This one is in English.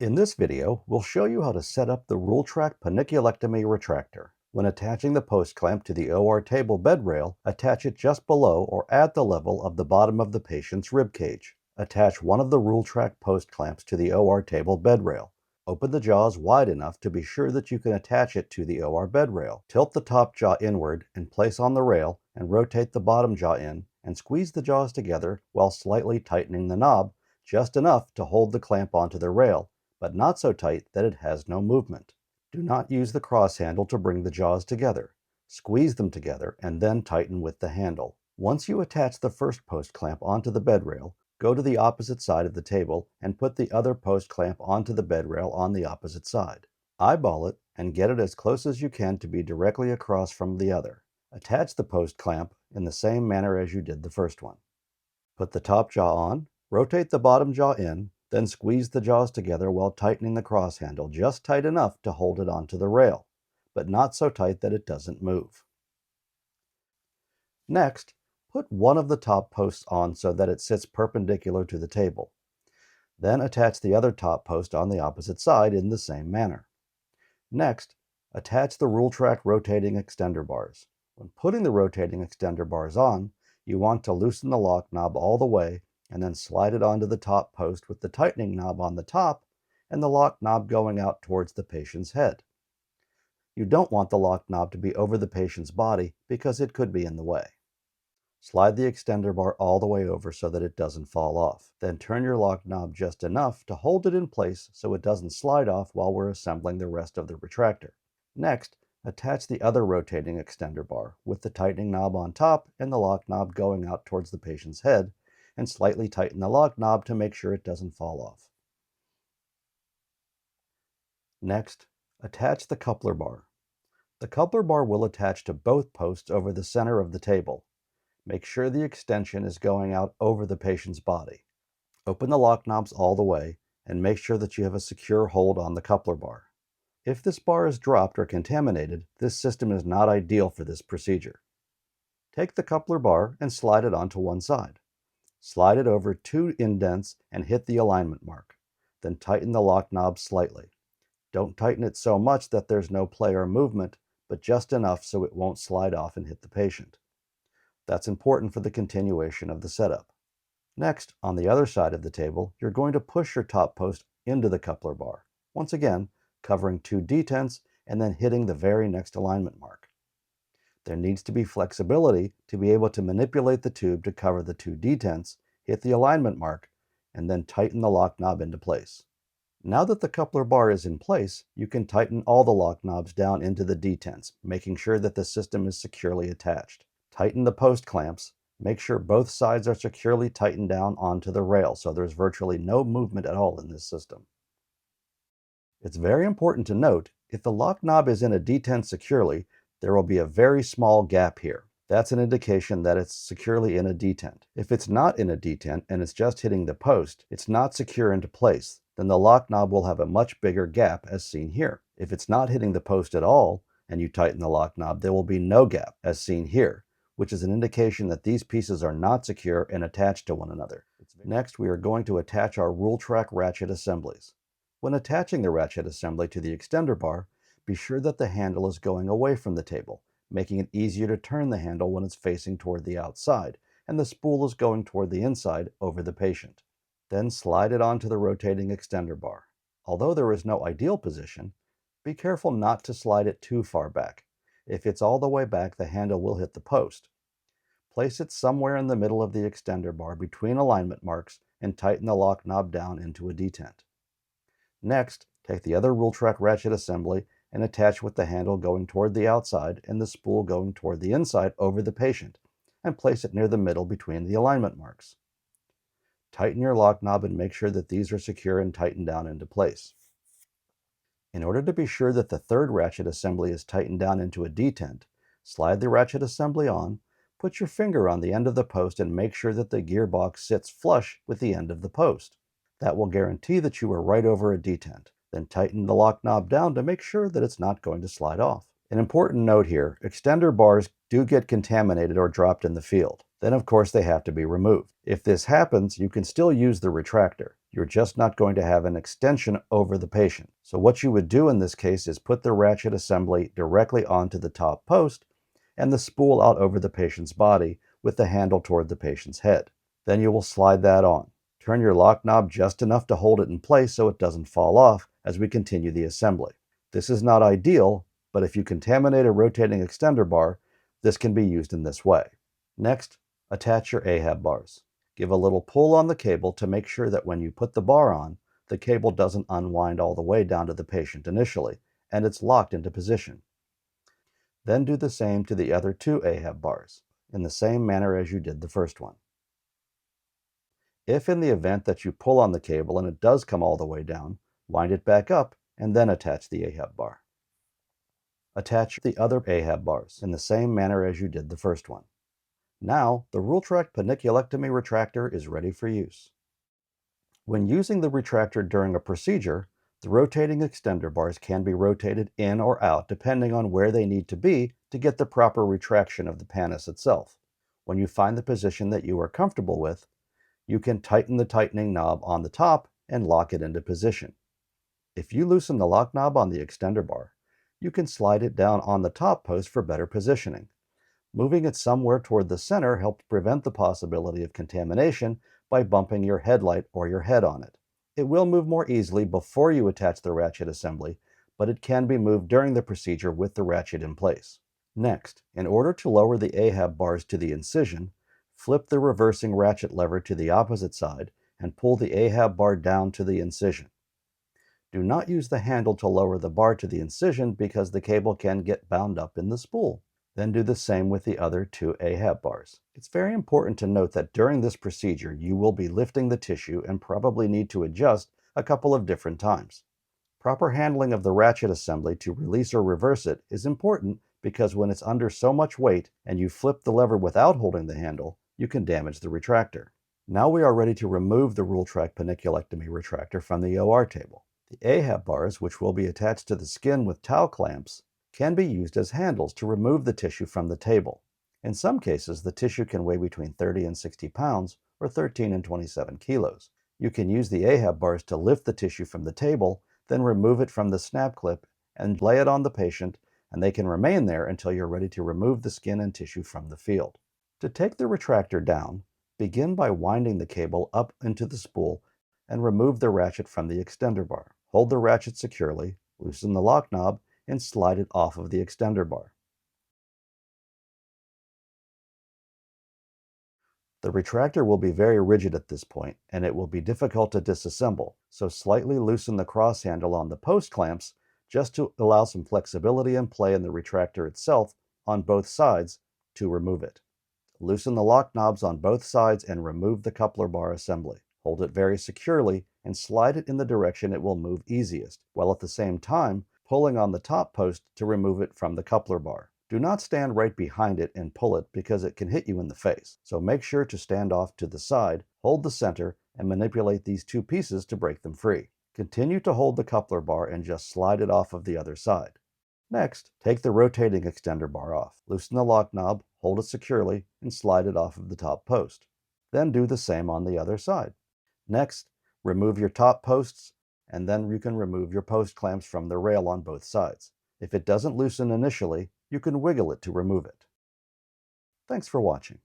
In this video, we'll show you how to set up the Rultract Panniculectomy retractor. When attaching the post clamp to the OR table bed rail, attach it just below or at the level of the bottom of the patient's rib cage. Attach one of the Rultract post clamps to the OR table bed rail. Open the jaws wide enough to be sure that you can attach it to the OR bed rail. Tilt the top jaw inward and place on the rail, and rotate the bottom jaw in and squeeze the jaws together while slightly tightening the knob, just enough to hold the clamp onto the rail, but not so tight that it has no movement. Do not use the cross handle to bring the jaws together. Squeeze them together and then tighten with the handle. Once you attach the first post clamp onto the bed rail, go to the opposite side of the table and put the other post clamp onto the bed rail on the opposite side. Eyeball it and get it as close as you can to be directly across from the other. Attach the post clamp in the same manner as you did the first one. Put the top jaw on, rotate the bottom jaw in, then squeeze the jaws together while tightening the cross handle just tight enough to hold it onto the rail, but not so tight that it doesn't move. Next, put one of the top posts on so that it sits perpendicular to the table. Then attach the other top post on the opposite side in the same manner. Next, attach the Rultract rotating extender bars. When putting the rotating extender bars on, you want to loosen the lock knob all the way and then slide it onto the top post with the tightening knob on the top and the lock knob going out towards the patient's head. You don't want the lock knob to be over the patient's body because it could be in the way. Slide the extender bar all the way over so that it doesn't fall off. Then turn your lock knob just enough to hold it in place so it doesn't slide off while we're assembling the rest of the retractor. Next, attach the other rotating extender bar with the tightening knob on top and the lock knob going out towards the patient's head, and slightly tighten the lock knob to make sure it doesn't fall off. Next, attach the coupler bar. The coupler bar will attach to both posts over the center of the table. Make sure the extension is going out over the patient's body. Open the lock knobs all the way and make sure that you have a secure hold on the coupler bar. If this bar is dropped or contaminated, this system is not ideal for this procedure. Take the coupler bar and slide it onto one side. Slide it over 2 indents and hit the alignment mark. Then tighten the lock knob slightly. Don't tighten it so much that there's no play or movement, but just enough so it won't slide off and hit the patient. That's important for the continuation of the setup. Next, on the other side of the table, you're going to push your top post into the coupler bar, once again covering 2 detents and then hitting the very next alignment mark. There needs to be flexibility to be able to manipulate the tube to cover the 2 detents, hit the alignment mark, and then tighten the lock knob into place. Now that the coupler bar is in place, you can tighten all the lock knobs down into the detents, making sure that the system is securely attached. Tighten the post clamps. Make sure both sides are securely tightened down onto the rail so there's virtually no movement at all in this system. It's very important to note, if the lock knob is in a detent securely, there will be a very small gap here. That's an indication that it's securely in a detent. If it's not in a detent and it's just hitting the post, it's not secure into place, then the lock knob will have a much bigger gap as seen here. If it's not hitting the post at all and you tighten the lock knob, there will be no gap as seen here, which is an indication that these pieces are not secure and attached to one another. Next, we are going to attach our Rultract ratchet assemblies. When attaching the ratchet assembly to the extender bar, be sure that the handle is going away from the table, making it easier to turn the handle when it's facing toward the outside, and the spool is going toward the inside over the patient. Then slide it onto the rotating extender bar. Although there is no ideal position, be careful not to slide it too far back. If it's all the way back, the handle will hit the post. Place it somewhere in the middle of the extender bar between alignment marks and tighten the lock knob down into a detent. Next, take the other Rultract ratchet assembly and attach with the handle going toward the outside and the spool going toward the inside over the patient, and place it near the middle between the alignment marks. Tighten your lock knob and make sure that these are secure and tightened down into place. In order to be sure that the third ratchet assembly is tightened down into a detent, slide the ratchet assembly on, put your finger on the end of the post and make sure that the gearbox sits flush with the end of the post. That will guarantee that you are right over a detent. Then tighten the lock knob down to make sure that it's not going to slide off. An important note here, extender bars do get contaminated or dropped in the field. Then of course they have to be removed. If this happens, you can still use the retractor. You're just not going to have an extension over the patient. So what you would do in this case is put the ratchet assembly directly onto the top post and the spool out over the patient's body with the handle toward the patient's head. Then you will slide that on. Turn your lock knob just enough to hold it in place so it doesn't fall off as we continue the assembly. This is not ideal, but if you contaminate a rotating extender bar, this can be used in this way. Next, attach your AHAB bars. Give a little pull on the cable to make sure that when you put the bar on, the cable doesn't unwind all the way down to the patient initially, and it's locked into position. Then do the same to the other two AHAB bars, in the same manner as you did the first one. If in the event that you pull on the cable and it does come all the way down, wind it back up and then attach the AHAB bar. Attach the other AHAB bars in the same manner as you did the first one. Now, the Rultract Panniculectomy retractor is ready for use. When using the retractor during a procedure, the rotating extender bars can be rotated in or out depending on where they need to be to get the proper retraction of the pannus itself. When you find the position that you are comfortable with, you can tighten the tightening knob on the top and lock it into position. If you loosen the lock knob on the extender bar, you can slide it down on the top post for better positioning. Moving it somewhere toward the center helps prevent the possibility of contamination by bumping your headlight or your head on it. It will move more easily before you attach the ratchet assembly, but it can be moved during the procedure with the ratchet in place. Next, in order to lower the AHAB bars to the incision, flip the reversing ratchet lever to the opposite side and pull the AHAB bar down to the incision. Do not use the handle to lower the bar to the incision because the cable can get bound up in the spool. Then do the same with the other two AHAB bars. It's very important to note that during this procedure you will be lifting the tissue and probably need to adjust a couple of different times. Proper handling of the ratchet assembly to release or reverse it is important because when it's under so much weight and you flip the lever without holding the handle, you can damage the retractor. Now we are ready to remove the Rultract Panniculectomy retractor from the OR table. The AHAB bars, which will be attached to the skin with towel clamps, can be used as handles to remove the tissue from the table. In some cases, the tissue can weigh between 30 and 60 pounds, or 13 and 27 kilos. You can use the AHAB bars to lift the tissue from the table, then remove it from the snap clip and lay it on the patient, and they can remain there until you're ready to remove the skin and tissue from the field. To take the retractor down, begin by winding the cable up into the spool and remove the ratchet from the extender bar. Hold the ratchet securely, loosen the lock knob, and slide it off of the extender bar. The retractor will be very rigid at this point, and it will be difficult to disassemble, so slightly loosen the cross handle on the post clamps just to allow some flexibility and play in the retractor itself on both sides to remove it. Loosen the lock knobs on both sides and remove the coupler bar assembly. Hold it very securely and slide it in the direction it will move easiest, while at the same time pulling on the top post to remove it from the coupler bar. Do not stand right behind it and pull it because it can hit you in the face, so make sure to stand off to the side, hold the center, and manipulate these two pieces to break them free. Continue to hold the coupler bar and just slide it off of the other side. Next, take the rotating extender bar off. Loosen the lock knob, hold it securely, and slide it off of the top post. Then do the same on the other side. Next, remove your top posts, and then you can remove your post clamps from the rail on both sides. If it doesn't loosen initially, you can wiggle it to remove it. Thanks for watching.